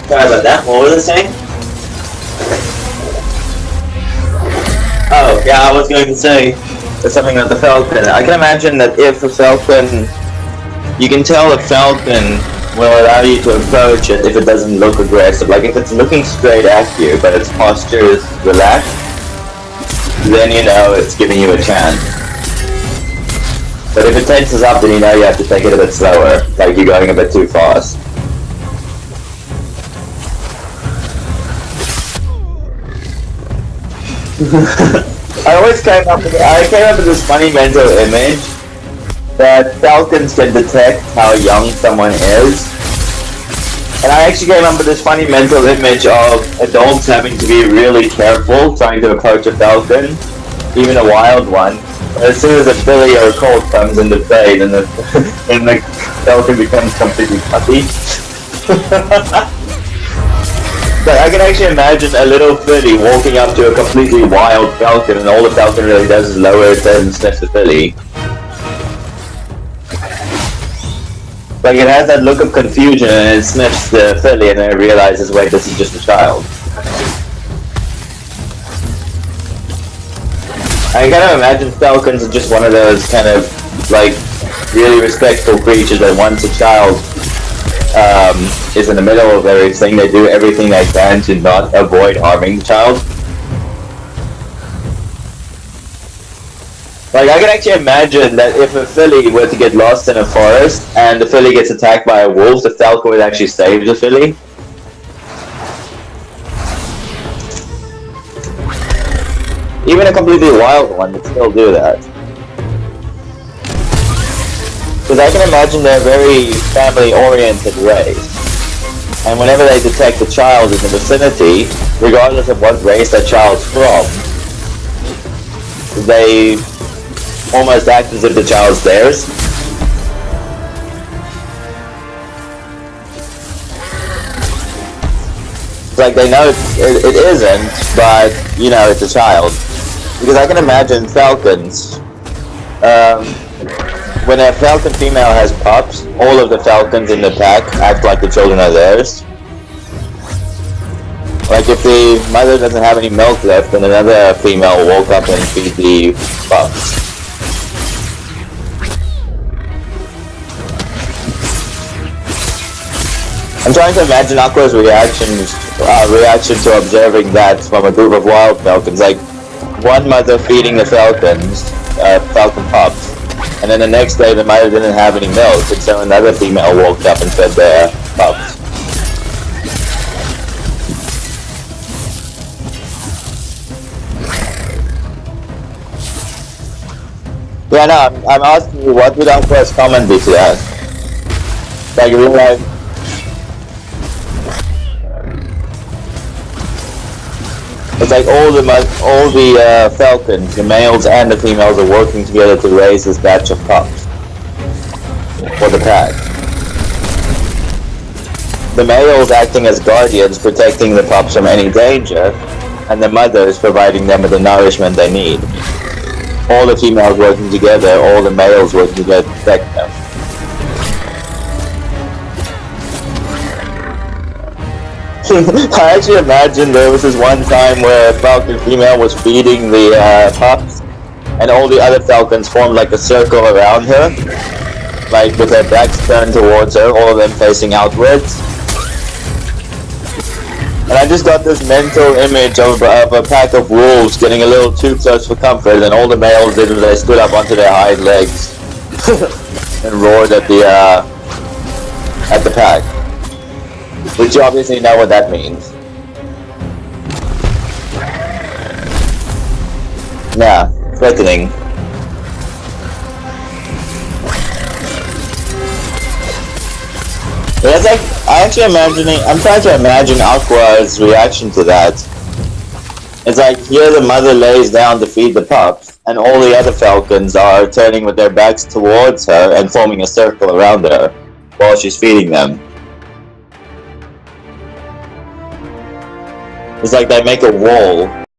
Sorry about that. What was it saying? Oh, yeah, I was going to say something about the falcon. I can imagine that if a falcon, you can tell a falcon will allow you to approach it if it doesn't look aggressive. Like if it's looking straight at you, but its posture is relaxed, then you know it's giving you a chance. But if it tenses up, then you know you have to take it a bit slower, like you're going a bit too fast. I came up with this funny mental image that falcons can detect how young someone is. And I actually came up with this funny mental image of adults having to be really careful trying to approach a falcon, even a wild one. As soon as a filly or a colt comes into play, then the falcon becomes completely puppy. But I can actually imagine a little filly walking up to a completely wild falcon, and all the falcon really does is lower its head and sniff the filly. Like it has that look of confusion, and it sniffs the filly, and then it realizes, wait, this is just a child. I kind of imagine falcons are just one of those kind of like really respectful creatures that once a child is in the middle of everything, they do everything they can to not avoid harming the child. Like, I can actually imagine that if a filly were to get lost in a forest and the filly gets attacked by a wolf, the falcon would actually save the filly. Even a completely wild one would still do that. Because I can imagine they're a very family-oriented race. And whenever they detect a child in the vicinity, regardless of what race that child's from, they almost act as if the child's theirs. It's like they know it isn't, but, you know, it's a child. Because I can imagine falcons, when a falcon female has pups, all of the falcons in the pack act like the children are theirs. Like if the mother doesn't have any milk left, then another female will walk up and feed the pups. I'm trying to imagine Aqua's reaction to observing that from a group of wild falcons. Like one mother feeding the falcons, falcon pups. And then the next day the mother didn't have any milk, and so another female walked up and fed their pups. Yeah, no, I'm asking you, what would Aqua's comment be to that? Like, real life. It's like all the falcons, the males and the females, are working together to raise this batch of pups for the pack. The males acting as guardians, protecting the pups from any danger, and the mothers providing them with the nourishment they need. All the females working together, all the males working together to protect them. I actually imagine there was this one time where a falcon female was feeding the pups, and all the other falcons formed like a circle around her, like with their backs turned towards her, all of them facing outwards. And I just got this mental image of a pack of wolves getting a little too close for comfort, and all the males did was they stood up onto their hind legs and roared at the pack. Which you obviously know what that means. Yeah, threatening. But that's like, I'm trying to imagine Aqua's reaction to that. It's like, here the mother lays down to feed the pups, and all the other falcons are turning with their backs towards her and forming a circle around her while she's feeding them. It's like they make a wall